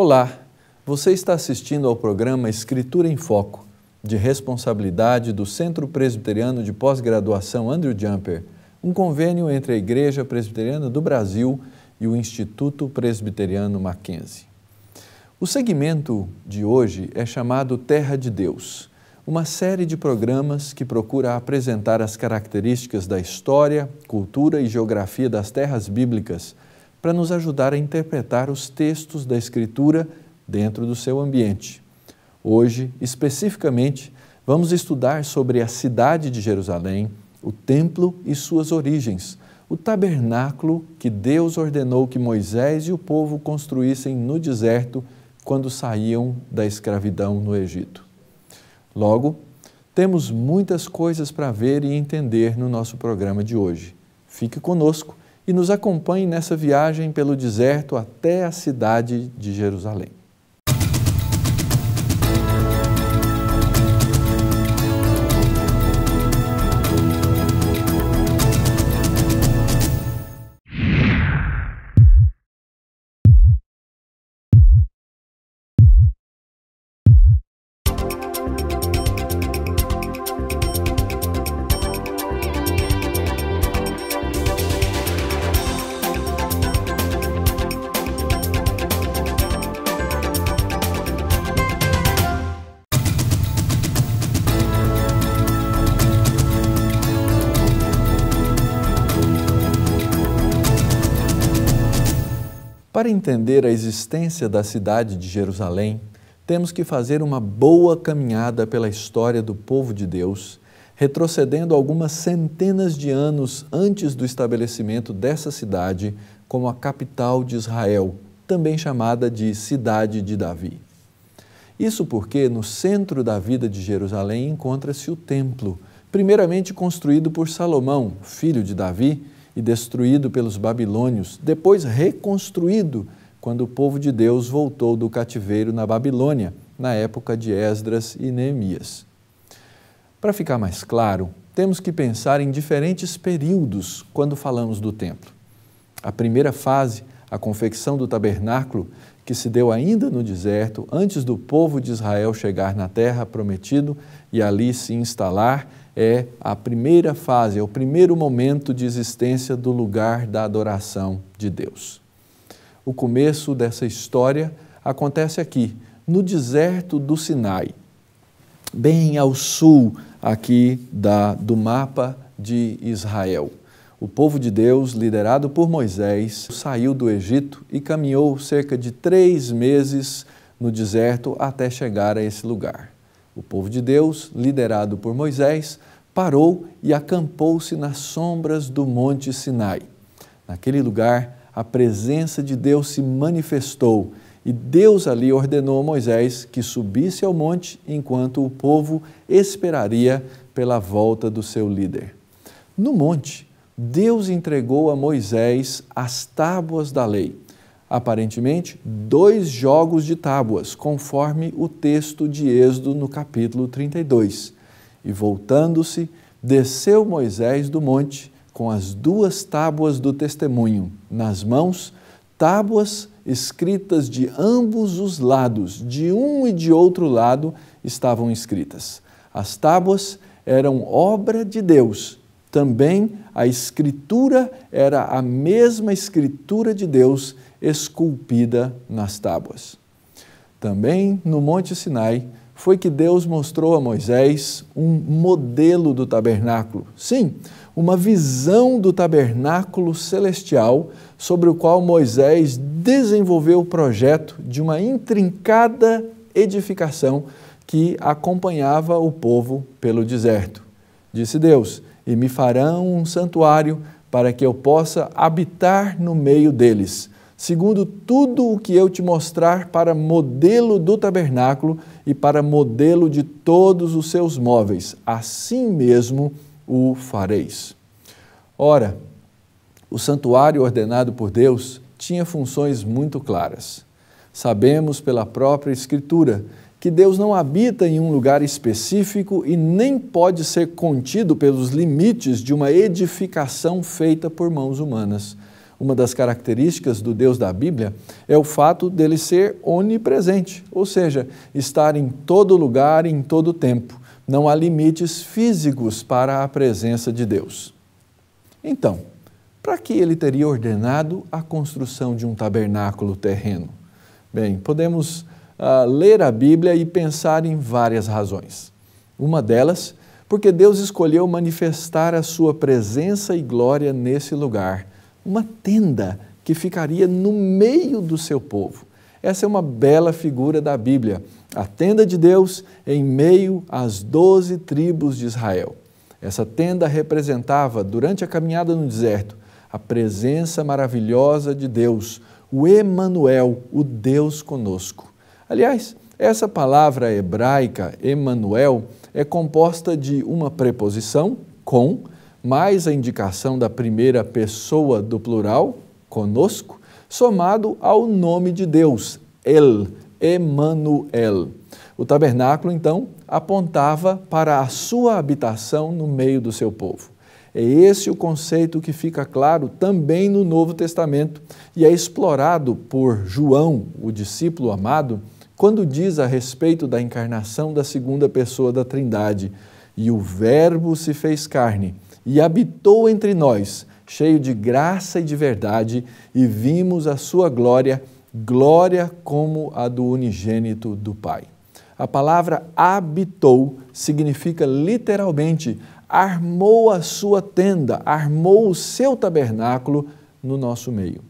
Olá, você está assistindo ao programa Escritura em Foco, de responsabilidade do Centro Presbiteriano de Pós-Graduação Andrew Jumper, um convênio entre a Igreja Presbiteriana do Brasil e o Instituto Presbiteriano Mackenzie. O segmento de hoje é chamado Terra de Deus, uma série de programas que procura apresentar as características da história, cultura e geografia das terras bíblicas para nos ajudar a interpretar os textos da Escritura dentro do seu ambiente. Hoje, especificamente, vamos estudar sobre a cidade de Jerusalém, o templo e suas origens, o tabernáculo que Deus ordenou que Moisés e o povo construíssem no deserto quando saíam da escravidão no Egito. Logo, temos muitas coisas para ver e entender no nosso programa de hoje. Fique conosco e nos acompanhe nessa viagem pelo deserto até a cidade de Jerusalém. Para entender a existência da cidade de Jerusalém, temos que fazer uma boa caminhada pela história do povo de Deus, retrocedendo algumas centenas de anos antes do estabelecimento dessa cidade como a capital de Israel, também chamada de Cidade de Davi. Isso porque no centro da vida de Jerusalém encontra-se o templo, primeiramente construído por Salomão, filho de Davi, e destruído pelos babilônios, depois reconstruído quando o povo de Deus voltou do cativeiro na Babilônia, na época de Esdras e Neemias. Para ficar mais claro, temos que pensar em diferentes períodos quando falamos do templo. A primeira fase, a confecção do tabernáculo, que se deu ainda no deserto, antes do povo de Israel chegar na terra prometida e ali se instalar, é a primeira fase, é o primeiro momento de existência do lugar da adoração de Deus. O começo dessa história acontece aqui, no deserto do Sinai, bem ao sul aqui do mapa de Israel. O povo de Deus, liderado por Moisés, saiu do Egito e caminhou cerca de 3 meses no deserto até chegar a esse lugar. O povo de Deus, liderado por Moisés, parou e acampou-se nas sombras do Monte Sinai. Naquele lugar, a presença de Deus se manifestou e Deus ali ordenou a Moisés que subisse ao monte enquanto o povo esperaria pela volta do seu líder. No monte, Deus entregou a Moisés as tábuas da lei. Aparentemente, 2 jogos de tábuas, conforme o texto de Êxodo no capítulo 32. E voltando-se, desceu Moisés do monte com as 2 tábuas do testemunho nas mãos, tábuas escritas de ambos os lados, de um e de outro lado estavam escritas. As tábuas eram obra de Deus. Também a escritura era a mesma escritura de Deus esculpida nas tábuas. Também no Monte Sinai foi que Deus mostrou a Moisés um modelo do tabernáculo. Sim, uma visão do tabernáculo celestial sobre o qual Moisés desenvolveu o projeto de uma intrincada edificação que acompanhava o povo pelo deserto. Disse Deus: "E me farão um santuário para que eu possa habitar no meio deles, segundo tudo o que eu te mostrar para modelo do tabernáculo e para modelo de todos os seus móveis, assim mesmo o fareis." Ora, o santuário ordenado por Deus tinha funções muito claras. Sabemos pela própria Escritura que Deus não habita em um lugar específico e nem pode ser contido pelos limites de uma edificação feita por mãos humanas. Uma das características do Deus da Bíblia é o fato dele ser onipresente, ou seja, estar em todo lugar e em todo tempo. Não há limites físicos para a presença de Deus. Então, para que ele teria ordenado a construção de um tabernáculo terreno? Bem, podemos ler a Bíblia e pensar em várias razões. Uma delas, porque Deus escolheu manifestar a sua presença e glória nesse lugar, uma tenda que ficaria no meio do seu povo. Essa é uma bela figura da Bíblia, a tenda de Deus em meio às 12 tribos de Israel. Essa tenda representava, durante a caminhada no deserto, a presença maravilhosa de Deus, o Emanuel, o Deus conosco. Aliás, essa palavra hebraica, Emanuel, é composta de uma preposição, com, mais a indicação da primeira pessoa do plural, conosco, somado ao nome de Deus, El, Emanuel. O tabernáculo, então, apontava para a sua habitação no meio do seu povo. É esse o conceito que fica claro também no Novo Testamento e é explorado por João, o discípulo amado, quando diz a respeito da encarnação da segunda pessoa da Trindade: e o Verbo se fez carne e habitou entre nós, cheio de graça e de verdade, e vimos a sua glória, glória como a do unigênito do Pai. A palavra habitou significa literalmente armou a sua tenda, armou o seu tabernáculo no nosso meio.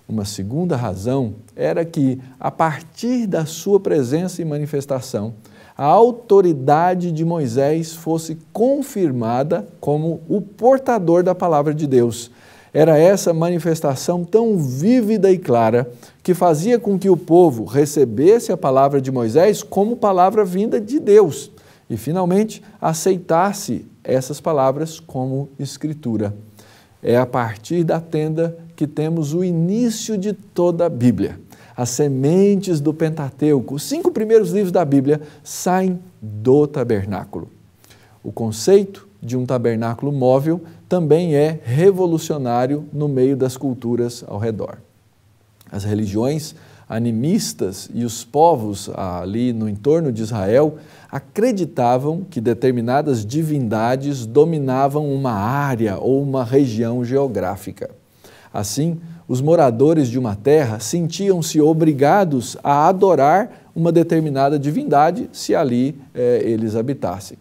Uma segunda razão era que, a partir da sua presença e manifestação, a autoridade de Moisés fosse confirmada como o portador da palavra de Deus. Era essa manifestação tão vívida e clara que fazia com que o povo recebesse a palavra de Moisés como palavra vinda de Deus e, finalmente, aceitasse essas palavras como escritura. É a partir da tenda que temos o início de toda a Bíblia. As sementes do Pentateuco, os 5 primeiros livros da Bíblia, saem do tabernáculo. O conceito de um tabernáculo móvel também é revolucionário no meio das culturas ao redor. As religiões animistas e os povos ali no entorno de Israel acreditavam que determinadas divindades dominavam uma área ou uma região geográfica. Assim, os moradores de uma terra sentiam-se obrigados a adorar uma determinada divindade se ali eles habitassem.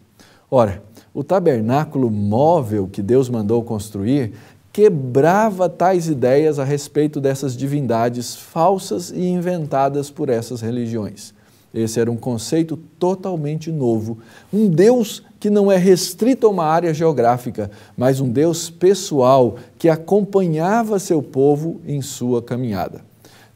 Ora, o tabernáculo móvel que Deus mandou construir quebrava tais ideias a respeito dessas divindades falsas e inventadas por essas religiões. Esse era um conceito totalmente novo, um Deus que não é restrito a uma área geográfica, mas um Deus pessoal que acompanhava seu povo em sua caminhada.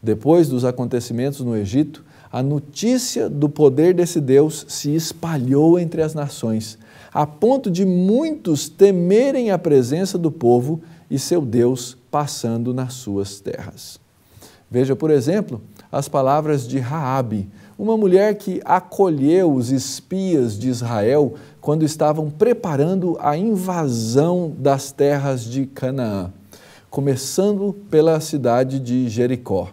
Depois dos acontecimentos no Egito, a notícia do poder desse Deus se espalhou entre as nações, a ponto de muitos temerem a presença do povo e seu Deus passando nas suas terras. Veja, por exemplo, as palavras de Raabe, uma mulher que acolheu os espias de Israel quando estavam preparando a invasão das terras de Canaã, começando pela cidade de Jericó.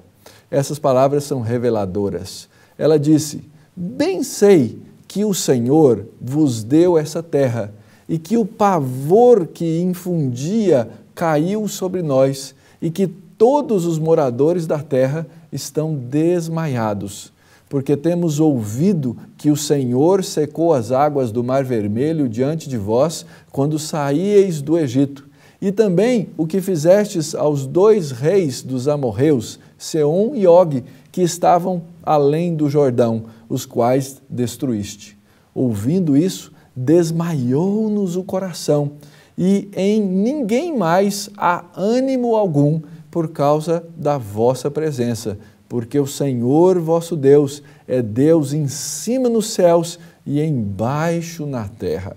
Essas palavras são reveladoras. Ela disse: bem sei que o Senhor vos deu essa terra e que o pavor que infundia caiu sobre nós e que todos os moradores da terra estão desmaiados, porque temos ouvido que o Senhor secou as águas do Mar Vermelho diante de vós quando saíeis do Egito, e também o que fizestes aos 2 reis dos amorreus, Seom e Og, que estavam além do Jordão, os quais destruíste. Ouvindo isso, desmaiou-nos o coração, e em ninguém mais há ânimo algum por causa da vossa presença, porque o Senhor vosso Deus é Deus em cima nos céus e embaixo na terra.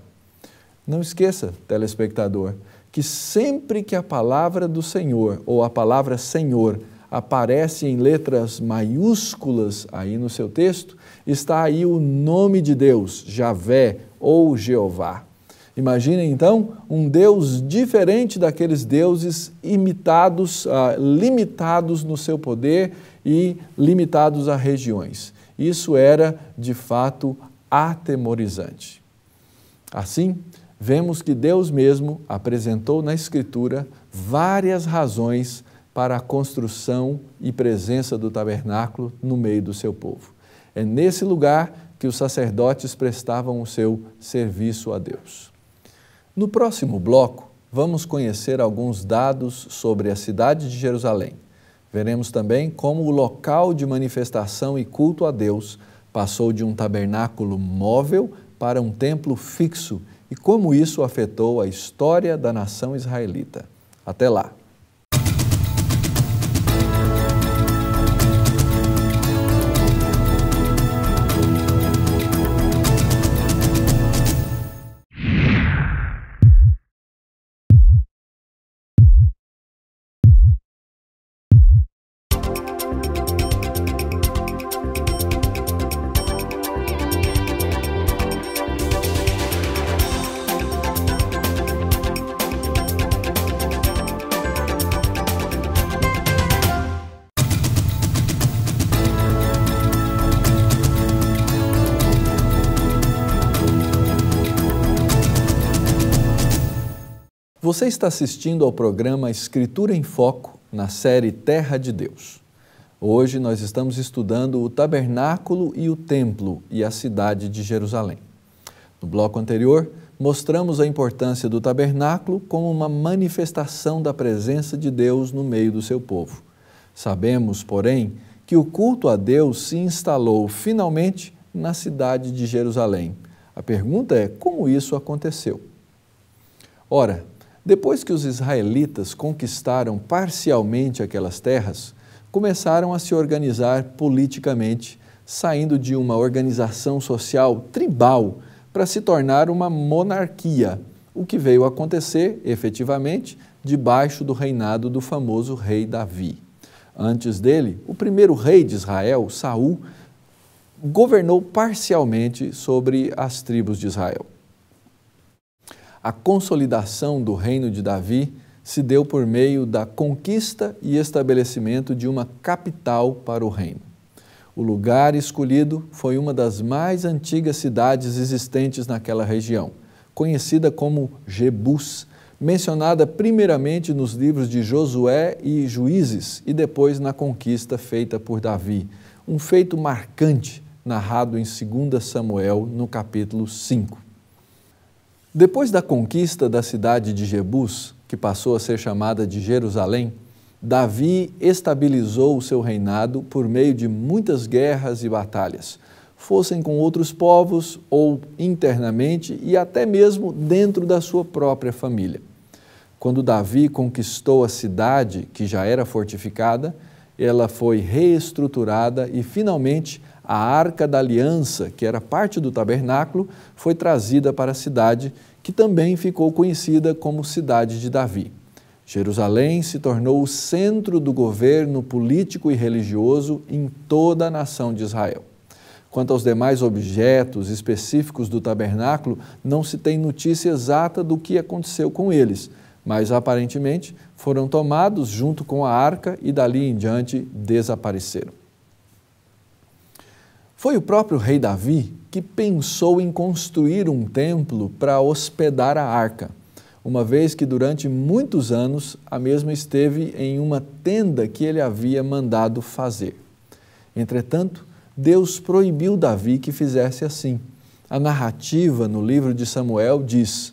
Não esqueça, telespectador, que sempre que a palavra do Senhor ou a palavra Senhor aparece em letras maiúsculas aí no seu texto, está aí o nome de Deus, Javé ou Jeová. Imaginem então um Deus diferente daqueles deuses limitados no seu poder e limitados a regiões. Isso era, de fato, atemorizante. Assim, vemos que Deus mesmo apresentou na Escritura várias razões para a construção e presença do tabernáculo no meio do seu povo. É nesse lugar que os sacerdotes prestavam o seu serviço a Deus. No próximo bloco, vamos conhecer alguns dados sobre a cidade de Jerusalém. Veremos também como o local de manifestação e culto a Deus passou de um tabernáculo móvel para um templo fixo e como isso afetou a história da nação israelita. Até lá! Você está assistindo ao programa Escritura em Foco, na série Terra de Deus. Hoje nós estamos estudando o tabernáculo e o templo e a cidade de Jerusalém. No bloco anterior, mostramos a importância do tabernáculo como uma manifestação da presença de Deus no meio do seu povo. Sabemos, porém, que o culto a Deus se instalou finalmente na cidade de Jerusalém. A pergunta é: como isso aconteceu? Ora, depois que os israelitas conquistaram parcialmente aquelas terras, começaram a se organizar politicamente, saindo de uma organização social tribal para se tornar uma monarquia, o que veio a acontecer, efetivamente, debaixo do reinado do famoso rei Davi. Antes dele, o primeiro rei de Israel, Saul, governou parcialmente sobre as tribos de Israel. A consolidação do reino de Davi se deu por meio da conquista e estabelecimento de uma capital para o reino. O lugar escolhido foi uma das mais antigas cidades existentes naquela região, conhecida como Jebus, mencionada primeiramente nos livros de Josué e Juízes e depois na conquista feita por Davi, um feito marcante narrado em 2 Samuel, no capítulo 5. Depois da conquista da cidade de Jebus, que passou a ser chamada de Jerusalém, Davi estabilizou o seu reinado por meio de muitas guerras e batalhas, fossem com outros povos ou internamente e até mesmo dentro da sua própria família. Quando Davi conquistou a cidade, que já era fortificada, ela foi reestruturada e finalmente a Arca da Aliança, que era parte do tabernáculo, foi trazida para a cidade, que também ficou conhecida como Cidade de Davi. Jerusalém se tornou o centro do governo político e religioso em toda a nação de Israel. Quanto aos demais objetos específicos do tabernáculo, não se tem notícia exata do que aconteceu com eles, mas aparentemente foram tomados junto com a arca e dali em diante desapareceram. Foi o próprio rei Davi que pensou em construir um templo para hospedar a arca, uma vez que durante muitos anos a mesma esteve em uma tenda que ele havia mandado fazer. Entretanto, Deus proibiu Davi que fizesse assim. A narrativa no livro de Samuel diz: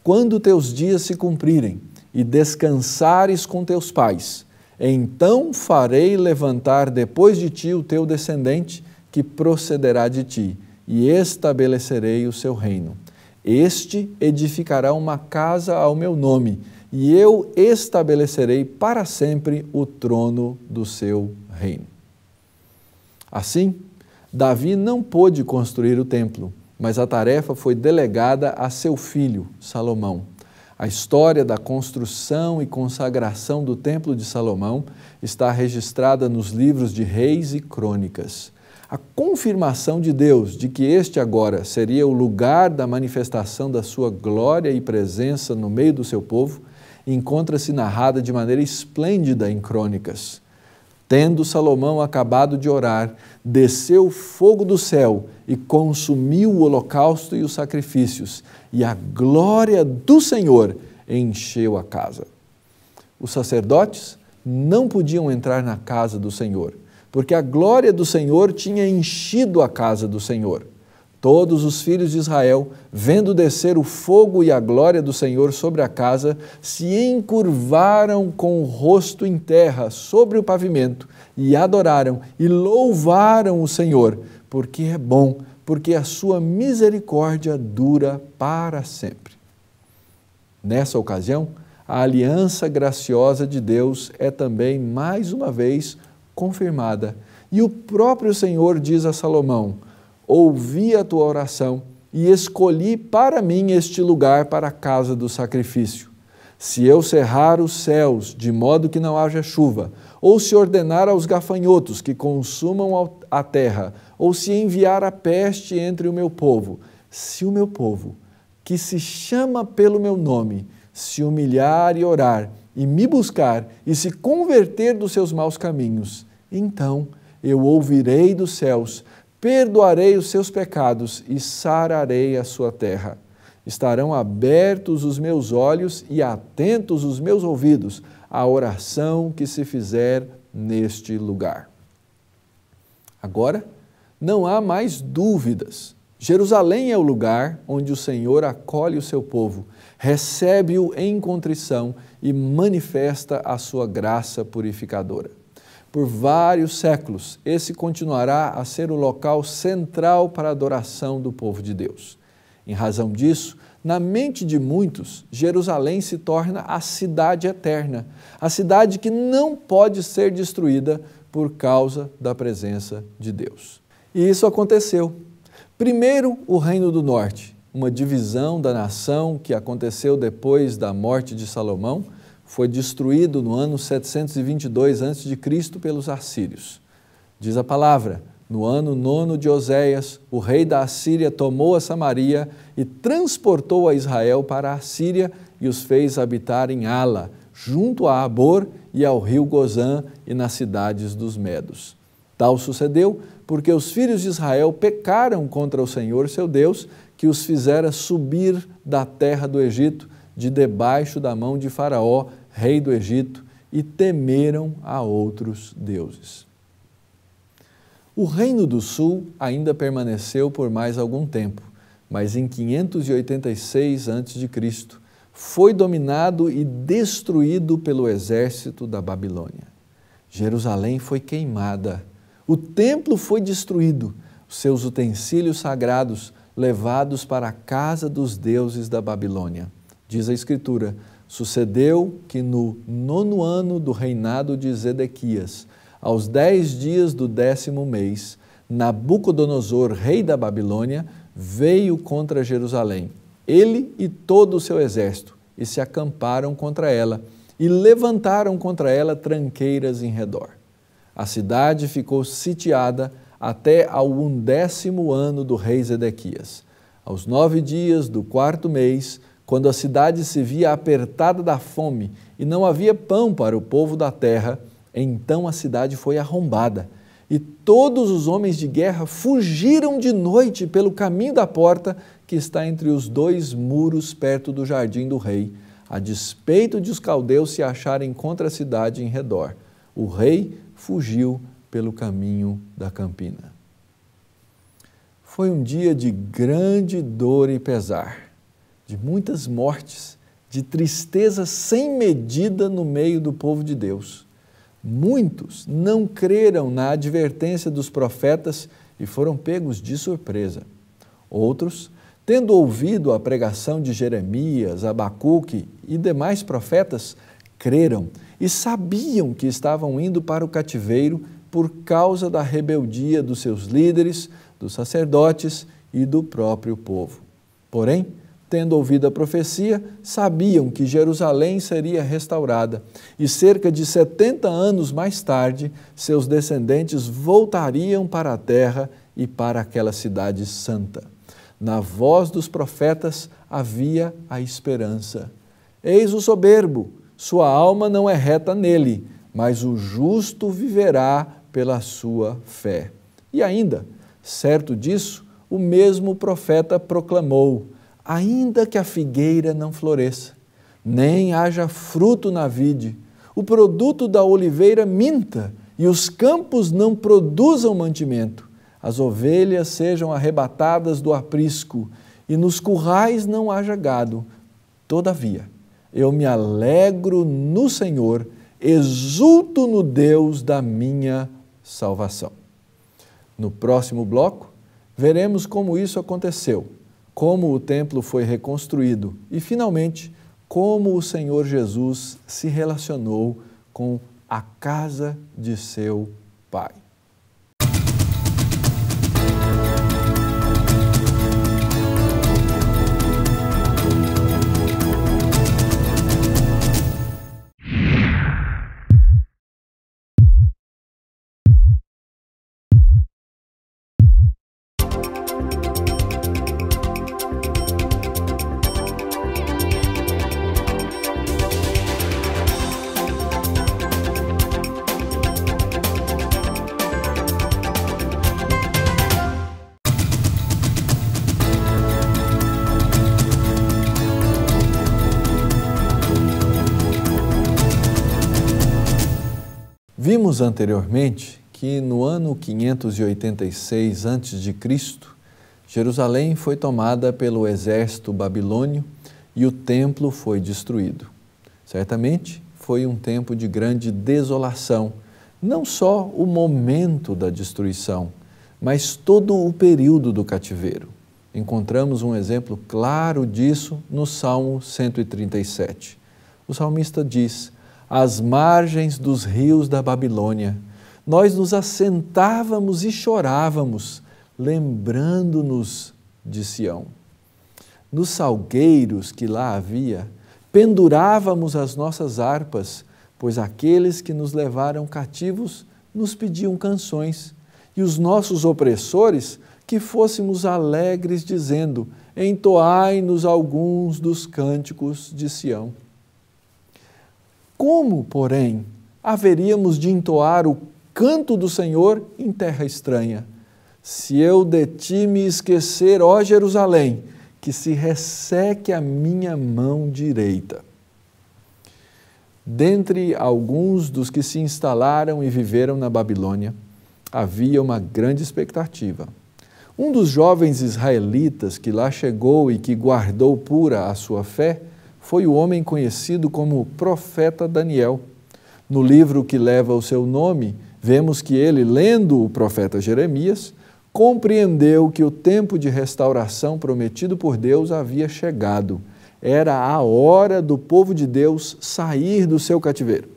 quando teus dias se cumprirem e descansares com teus pais, então farei levantar depois de ti o teu descendente, que procederá de ti, e estabelecerei o seu reino. Este edificará uma casa ao meu nome, e eu estabelecerei para sempre o trono do seu reino. Assim, Davi não pôde construir o templo, mas a tarefa foi delegada a seu filho, Salomão. A história da construção e consagração do templo de Salomão está registrada nos livros de Reis e Crônicas. A confirmação de Deus de que este agora seria o lugar da manifestação da sua glória e presença no meio do seu povo, encontra-se narrada de maneira esplêndida em Crônicas. Tendo Salomão acabado de orar, desceu fogo do céu e consumiu o holocausto e os sacrifícios, e a glória do Senhor encheu a casa. Os sacerdotes não podiam entrar na casa do Senhor, porque a glória do Senhor tinha enchido a casa do Senhor. Todos os filhos de Israel, vendo descer o fogo e a glória do Senhor sobre a casa, se encurvaram com o rosto em terra sobre o pavimento e adoraram e louvaram o Senhor, porque é bom, porque a sua misericórdia dura para sempre. Nessa ocasião, a aliança graciosa de Deus é também, mais uma vez, confirmada. E o próprio Senhor diz a Salomão: ouvi a tua oração e escolhi para mim este lugar para a casa do sacrifício. Se eu cerrar os céus de modo que não haja chuva, ou se ordenar aos gafanhotos que consumam a terra, ou se enviar a peste entre o meu povo, se o meu povo, que se chama pelo meu nome, se humilhar e orar, e me buscar, e se converter dos seus maus caminhos, então eu ouvirei dos céus, perdoarei os seus pecados e sararei a sua terra. Estarão abertos os meus olhos e atentos os meus ouvidos à oração que se fizer neste lugar. Agora, não há mais dúvidas. Jerusalém é o lugar onde o Senhor acolhe o seu povo, recebe-o em contrição e manifesta a sua graça purificadora. Por vários séculos, esse continuará a ser o local central para a adoração do povo de Deus. Em razão disso, na mente de muitos, Jerusalém se torna a cidade eterna, a cidade que não pode ser destruída por causa da presença de Deus. E isso aconteceu. Primeiro, o Reino do Norte, uma divisão da nação que aconteceu depois da morte de Salomão, foi destruído no ano 722 a.C. pelos assírios. Diz a palavra: no ano 9 de Oséias, o rei da Assíria tomou a Samaria e transportou a Israel para a Assíria e os fez habitar em Ala, junto a Abor e ao rio Gozã e nas cidades dos Medos. Tal sucedeu porque os filhos de Israel pecaram contra o Senhor seu Deus, que os fizera subir da terra do Egito, de debaixo da mão de Faraó, rei do Egito, e temeram a outros deuses. O Reino do Sul ainda permaneceu por mais algum tempo, mas em 586 a.C. foi dominado e destruído pelo exército da Babilônia. Jerusalém foi queimada, o templo foi destruído, os seus utensílios sagrados levados para a casa dos deuses da Babilônia. Diz a Escritura: sucedeu que no 9º ano do reinado de Zedequias, aos 10 dias do 10º mês, Nabucodonosor, rei da Babilônia, veio contra Jerusalém, ele e todo o seu exército, e se acamparam contra ela, e levantaram contra ela tranqueiras em redor. A cidade ficou sitiada até ao 11º ano do rei Zedequias. Aos 9 dias do 4º mês, quando a cidade se via apertada da fome e não havia pão para o povo da terra, então a cidade foi arrombada e todos os homens de guerra fugiram de noite pelo caminho da porta que está entre os 2 muros perto do jardim do rei, a despeito de os caldeus se acharem contra a cidade em redor. O rei fugiu pelo caminho da campina. Foi um dia de grande dor e pesar, de muitas mortes, de tristeza sem medida no meio do povo de Deus. Muitos não creram na advertência dos profetas e foram pegos de surpresa. Outros, tendo ouvido a pregação de Jeremias, Abacuque e demais profetas, creram e sabiam que estavam indo para o cativeiro por causa da rebeldia dos seus líderes, dos sacerdotes e do próprio povo. Porém, tendo ouvido a profecia, sabiam que Jerusalém seria restaurada e cerca de 70 anos mais tarde, seus descendentes voltariam para a terra e para aquela cidade santa. Na voz dos profetas havia a esperança. Eis o soberbo, sua alma não é reta nele, mas o justo viverá pela sua fé. E ainda, certo disso, o mesmo profeta proclamou: ainda que a figueira não floresça, nem haja fruto na vide, o produto da oliveira minta e os campos não produzam mantimento, as ovelhas sejam arrebatadas do aprisco e nos currais não haja gado, todavia, eu me alegro no Senhor, exulto no Deus da minha salvação. No próximo bloco, veremos como isso aconteceu, como o templo foi reconstruído e, finalmente, como o Senhor Jesus se relacionou com a casa de seu Pai. Vimos anteriormente que no ano 586 a.C., Jerusalém foi tomada pelo exército babilônio e o templo foi destruído. Certamente foi um tempo de grande desolação, não só o momento da destruição, mas todo o período do cativeiro. Encontramos um exemplo claro disso no Salmo 137. O salmista diz: às margens dos rios da Babilônia, nós nos assentávamos e chorávamos, lembrando-nos de Sião. Nos salgueiros que lá havia, pendurávamos as nossas harpas, pois aqueles que nos levaram cativos nos pediam canções, e os nossos opressores que fôssemos alegres, dizendo: entoai-nos alguns dos cânticos de Sião. Como, porém, haveríamos de entoar o canto do Senhor em terra estranha? Se eu de ti me esquecer, ó Jerusalém, que se resseque a minha mão direita. Dentre alguns dos que se instalaram e viveram na Babilônia, havia uma grande expectativa. Um dos jovens israelitas que lá chegou e que guardou pura a sua fé foi o homem conhecido como profeta Daniel. No livro que leva o seu nome, vemos que ele, lendo o profeta Jeremias, compreendeu que o tempo de restauração prometido por Deus havia chegado. Era a hora do povo de Deus sair do seu cativeiro.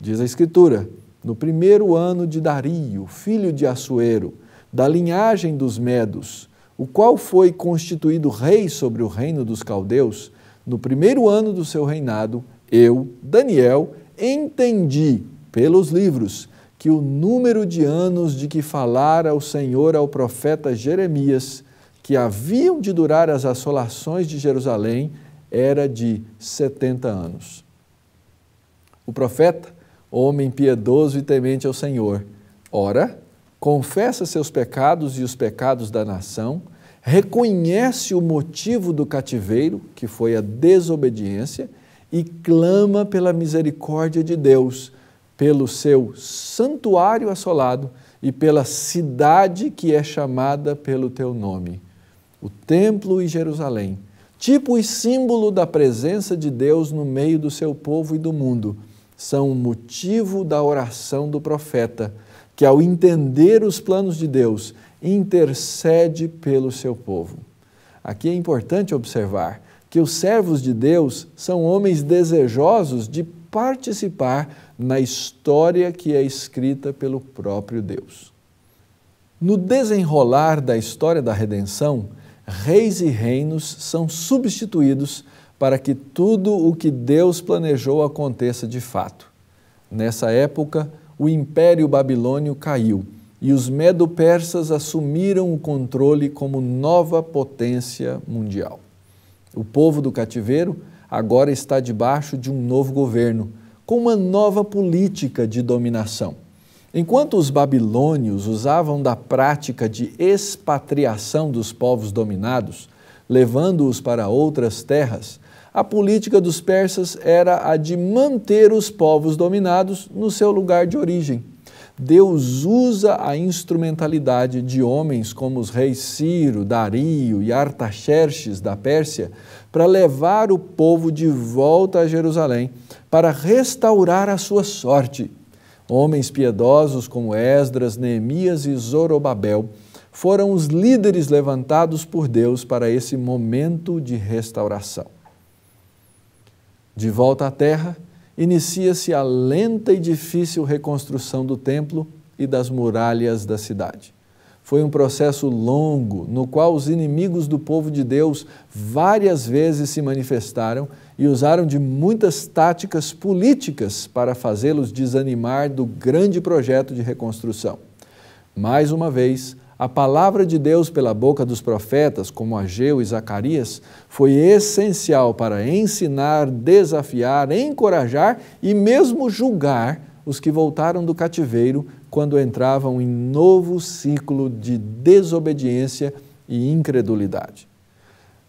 Diz a Escritura: no primeiro ano de Dario, filho de Assuero, da linhagem dos Medos, o qual foi constituído rei sobre o reino dos caldeus, no primeiro ano do seu reinado, eu, Daniel, entendi pelos livros que o número de anos de que falara o Senhor ao profeta Jeremias, que haviam de durar as assolações de Jerusalém, era de 70 anos. O profeta, homem piedoso e temente ao Senhor, ora, confessa seus pecados e os pecados da nação, reconhece o motivo do cativeiro, que foi a desobediência, e clama pela misericórdia de Deus, pelo seu santuário assolado e pela cidade que é chamada pelo teu nome. O templo e Jerusalém, tipo e símbolo da presença de Deus no meio do seu povo e do mundo, são o motivo da oração do profeta, que ao entender os planos de Deus, intercede pelo seu povo. Aqui é importante observar que os servos de Deus são homens desejosos de participar na história que é escrita pelo próprio Deus. No desenrolar da história da redenção, reis e reinos são substituídos para que tudo o que Deus planejou aconteça de fato. Nessa época, o Império Babilônio caiu e os medo-persas assumiram o controle como nova potência mundial. O povo do cativeiro agora está debaixo de um novo governo, com uma nova política de dominação. Enquanto os babilônios usavam da prática de expatriação dos povos dominados, levando-os para outras terras, a política dos persas era a de manter os povos dominados no seu lugar de origem. Deus usa a instrumentalidade de homens como os reis Ciro, Dario e Artaxerxes da Pérsia para levar o povo de volta a Jerusalém, para restaurar a sua sorte. Homens piedosos como Esdras, Neemias e Zorobabel foram os líderes levantados por Deus para esse momento de restauração. De volta à terra, inicia-se a lenta e difícil reconstrução do templo e das muralhas da cidade. Foi um processo longo, no qual os inimigos do povo de Deus várias vezes se manifestaram e usaram de muitas táticas políticas para fazê-los desanimar do grande projeto de reconstrução. Mais uma vez, a palavra de Deus pela boca dos profetas, como Ageu e Zacarias, foi essencial para ensinar, desafiar, encorajar e mesmo julgar os que voltaram do cativeiro quando entravam em novo ciclo de desobediência e incredulidade.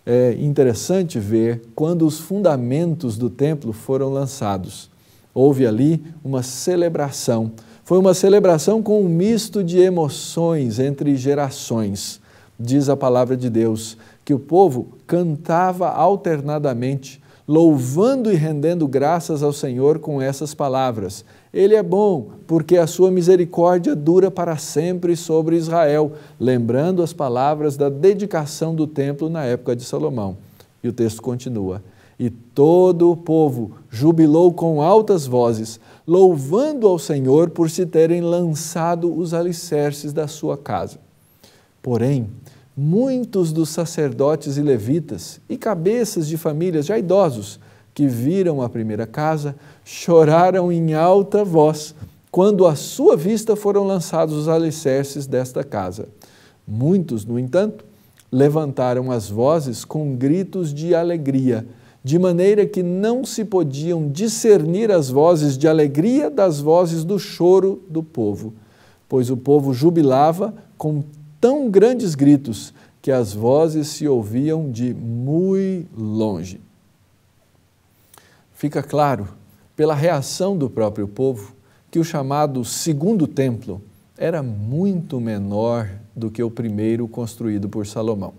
É interessante ver quando os fundamentos do templo foram lançados. Houve ali uma celebração. Foi uma celebração com um misto de emoções entre gerações. Diz a palavra de Deus que o povo cantava alternadamente, louvando e rendendo graças ao Senhor com essas palavras. Ele é bom, porque a sua misericórdia dura para sempre sobre Israel, lembrando as palavras da dedicação do templo na época de Salomão. E o texto continua. E todo o povo jubilou com altas vozes, louvando ao Senhor por se terem lançado os alicerces da sua casa. Porém, muitos dos sacerdotes e levitas e cabeças de famílias já idosos que viram a primeira casa choraram em alta voz quando à sua vista foram lançados os alicerces desta casa. Muitos, no entanto, levantaram as vozes com gritos de alegria, de maneira que não se podiam discernir as vozes de alegria das vozes do choro do povo, pois o povo jubilava com tão grandes gritos que as vozes se ouviam de muito longe. Fica claro, pela reação do próprio povo, que o chamado segundo templo era muito menor do que o primeiro construído por Salomão.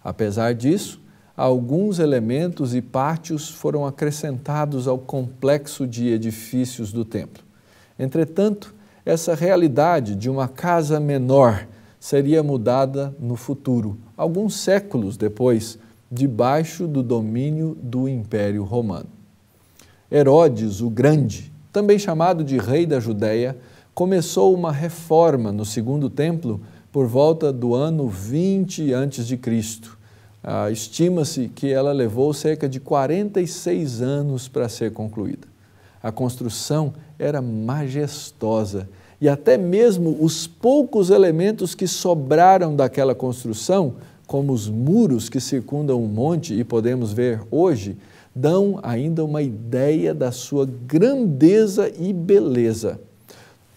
Apesar disso, alguns elementos e pátios foram acrescentados ao complexo de edifícios do templo. Entretanto, essa realidade de uma casa menor seria mudada no futuro, alguns séculos depois, debaixo do domínio do Império Romano. Herodes o Grande, também chamado de rei da Judéia, começou uma reforma no segundo templo por volta do ano 20 a.C. Estima-se que ela levou cerca de 46 anos para ser concluída. A construção era majestosa e até mesmo os poucos elementos que sobraram daquela construção, como os muros que circundam o monte e podemos ver hoje, dão ainda uma ideia da sua grandeza e beleza.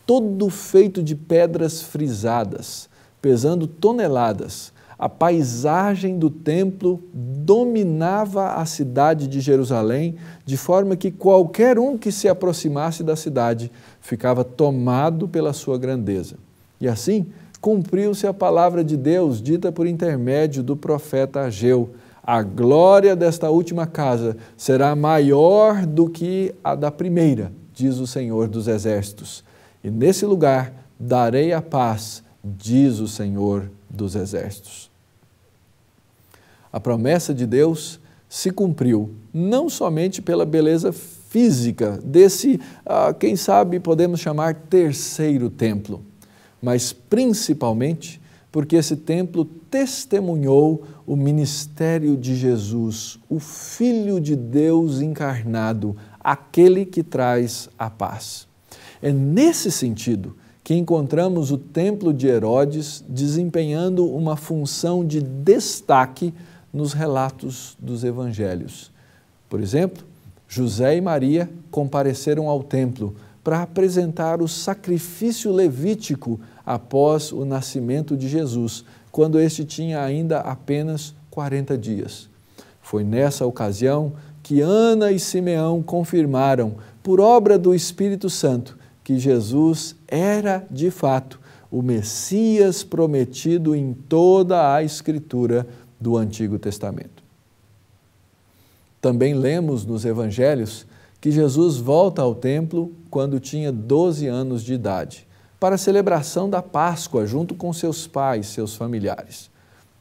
Todo feito de pedras frisadas, pesando toneladas, a paisagem do templo dominava a cidade de Jerusalém, de forma que qualquer um que se aproximasse da cidade ficava tomado pela sua grandeza. E assim, cumpriu-se a palavra de Deus dita por intermédio do profeta Ageu: a glória desta última casa será maior do que a da primeira, diz o Senhor dos Exércitos. E nesse lugar darei a paz, diz o Senhor dos Exércitos. A promessa de Deus se cumpriu, não somente pela beleza física desse, quem sabe podemos chamar terceiro templo, mas principalmente porque esse templo testemunhou o ministério de Jesus, o Filho de Deus encarnado, aquele que traz a paz. É nesse sentido que encontramos o templo de Herodes desempenhando uma função de destaque nos relatos dos evangelhos. Por exemplo, José e Maria compareceram ao templo para apresentar o sacrifício levítico após o nascimento de Jesus, quando este tinha ainda apenas 40 dias. Foi nessa ocasião que Ana e Simeão confirmaram, por obra do Espírito Santo, que Jesus era, de fato, o Messias prometido em toda a Escritura do Antigo Testamento. Também lemos nos Evangelhos que Jesus volta ao templo quando tinha 12 anos de idade, para a celebração da Páscoa junto com seus pais, seus familiares.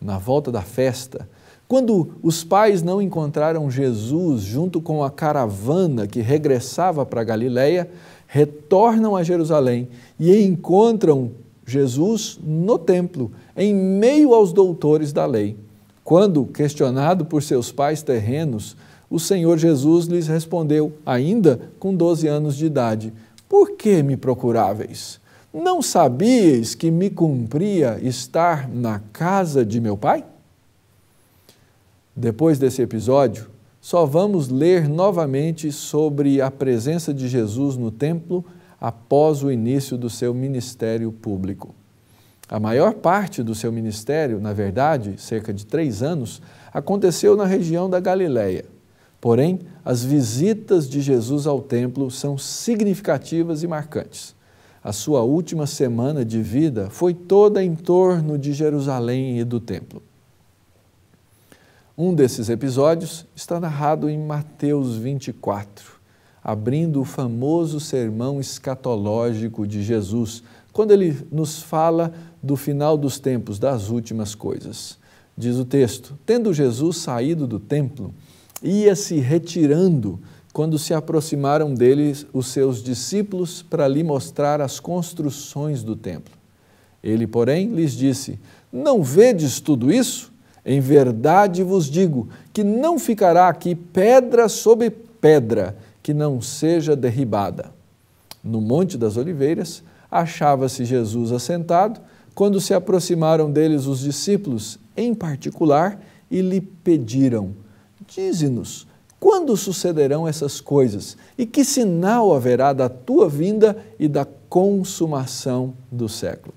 Na volta da festa, quando os pais não encontraram Jesus junto com a caravana que regressava para Galiléia, retornam a Jerusalém e encontram Jesus no templo, em meio aos doutores da lei. Quando, questionado por seus pais terrenos, o Senhor Jesus lhes respondeu, ainda com 12 anos de idade, por que me procuráveis? Não sabíeis que me cumpria estar na casa de meu pai? Depois desse episódio, só vamos ler novamente sobre a presença de Jesus no templo após o início do seu ministério público. A maior parte do seu ministério, na verdade, cerca de 3 anos, aconteceu na região da Galiléia. Porém, as visitas de Jesus ao templo são significativas e marcantes. A sua última semana de vida foi toda em torno de Jerusalém e do templo. Um desses episódios está narrado em Mateus 24, abrindo o famoso sermão escatológico de Jesus, quando ele nos fala do final dos tempos, das últimas coisas. Diz o texto, tendo Jesus saído do templo, ia se retirando quando se aproximaram dele os seus discípulos para lhe mostrar as construções do templo. Ele, porém, lhes disse, não vedes tudo isso? Em verdade vos digo que não ficará aqui pedra sobre pedra que não seja derribada. No Monte das Oliveiras, achava-se Jesus assentado, quando se aproximaram deles os discípulos, em particular, e lhe pediram, dize-nos, quando sucederão essas coisas? E que sinal haverá da tua vinda e da consumação do século?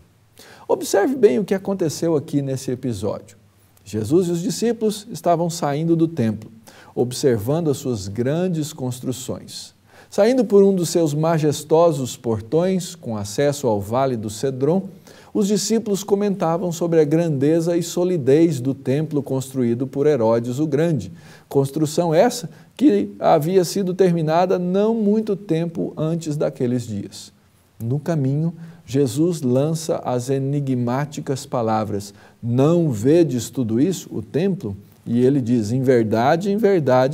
Observe bem o que aconteceu aqui nesse episódio. Jesus e os discípulos estavam saindo do templo, observando as suas grandes construções. Saindo por um dos seus majestosos portões, com acesso ao Vale do Cedron, os discípulos comentavam sobre a grandeza e solidez do templo construído por Herodes o Grande. Construção essa que havia sido terminada não muito tempo antes daqueles dias. No caminho, Jesus lança as enigmáticas palavras, não vedes tudo isso, o templo? E ele diz, em verdade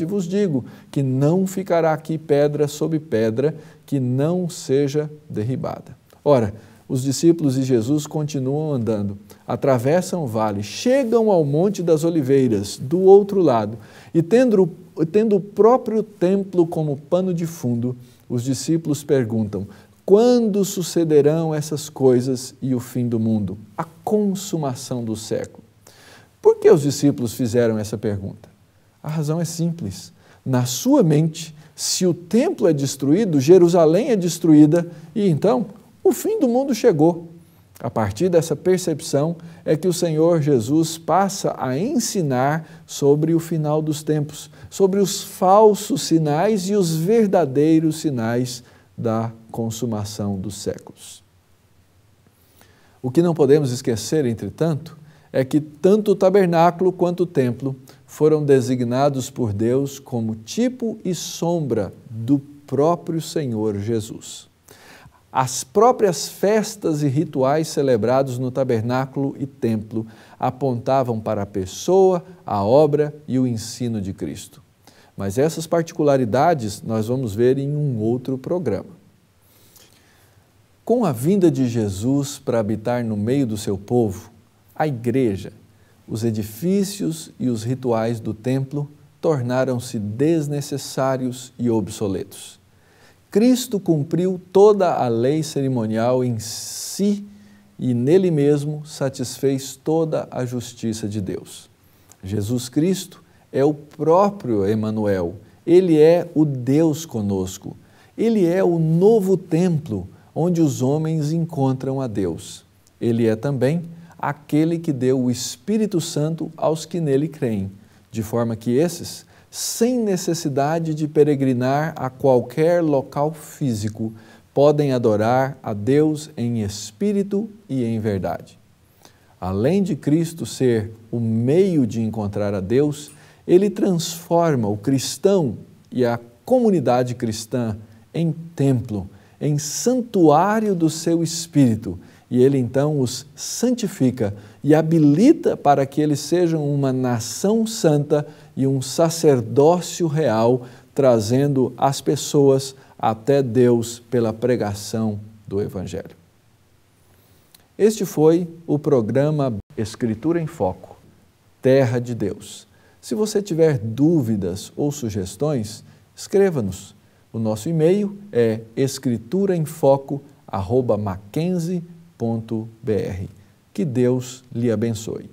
vos digo, que não ficará aqui pedra sobre pedra que não seja derribada. Ora, os discípulos e Jesus continuam andando, atravessam o vale, chegam ao Monte das Oliveiras, do outro lado, e tendo o próprio templo como pano de fundo, os discípulos perguntam, quando sucederão essas coisas e o fim do mundo, a consumação do século? Por que os discípulos fizeram essa pergunta? A razão é simples. Na sua mente, se o templo é destruído, Jerusalém é destruída e então o fim do mundo chegou. A partir dessa percepção é que o Senhor Jesus passa a ensinar sobre o final dos tempos, sobre os falsos sinais e os verdadeiros sinais da consumação dos séculos. O que não podemos esquecer, entretanto, é que tanto o tabernáculo quanto o templo foram designados por Deus como tipo e sombra do próprio Senhor Jesus. As próprias festas e rituais celebrados no tabernáculo e templo apontavam para a pessoa, a obra e o ensino de Cristo. Mas essas particularidades nós vamos ver em um outro programa. Com a vinda de Jesus para habitar no meio do seu povo, a igreja, os edifícios e os rituais do templo tornaram-se desnecessários e obsoletos. Cristo cumpriu toda a lei cerimonial em si e nele mesmo satisfez toda a justiça de Deus. Jesus Cristo é o próprio Emanuel, Ele é o Deus conosco, Ele é o novo templo onde os homens encontram a Deus. Ele é também aquele que deu o Espírito Santo aos que nele creem, de forma que esses, sem necessidade de peregrinar a qualquer local físico, podem adorar a Deus em espírito e em verdade. Além de Cristo ser o meio de encontrar a Deus, Ele transforma o cristão e a comunidade cristã em templo, em santuário do seu Espírito, e Ele então os santifica e habilita para que eles sejam uma nação santa e um sacerdócio real, trazendo as pessoas até Deus pela pregação do Evangelho. Este foi o programa Escritura em Foco, Terra de Deus. Se você tiver dúvidas ou sugestões, escreva-nos. O nosso e-mail é escrituraemfoco@mackenzie.br. Que Deus lhe abençoe.